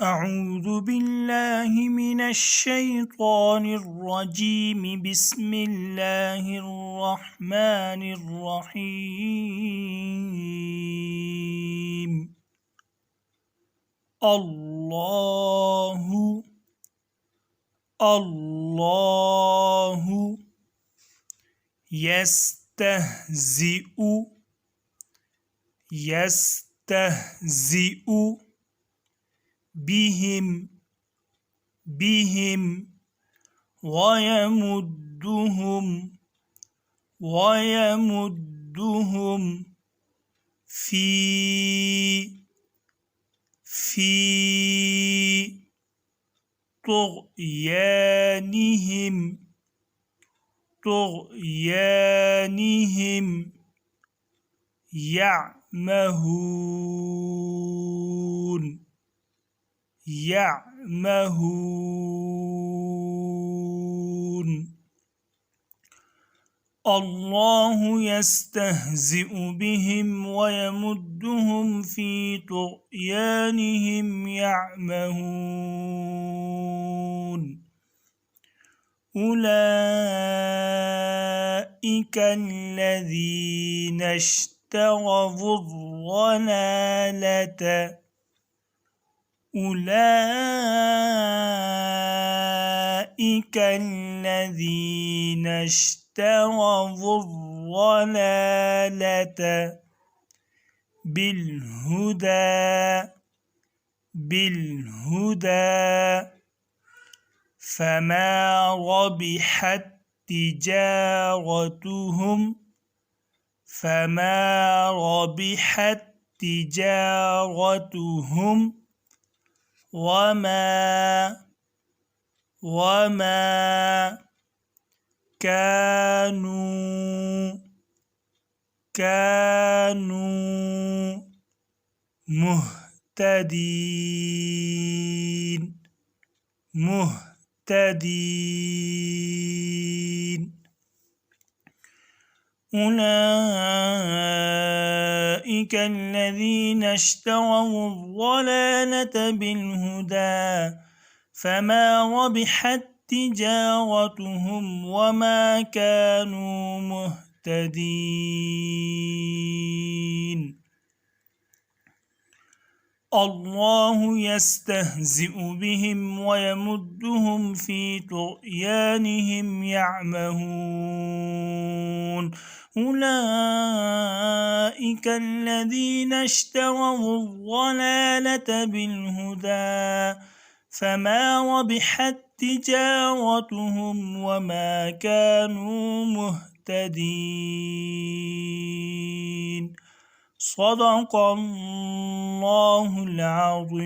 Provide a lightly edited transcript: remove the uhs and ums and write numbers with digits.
أعوذ بالله من الشيطان الرجيم. بسم الله الرحمن الرحيم. الله يستهزئ بهم ويمدهم في طغيانهم يعمهون. الله يستهزئ بهم ويمدهم في طغيانهم يعمهون. أولئك الذين اشتروا الضلالة بالهدى فما ربحت تجارتهم وما كانوا مهتدين. أولئك الذين اشتروا الضلالة بالهدى فما ربحت تجارتهم وما كانوا مهتدين. الله يستهزئ بهم ويمدهم في طغيانهم يعمهون. أولئك الذين اشتروا الضلالة بالهدى فما ربحت تجارتهم وما كانوا مهتدين. صدق الله العظيم.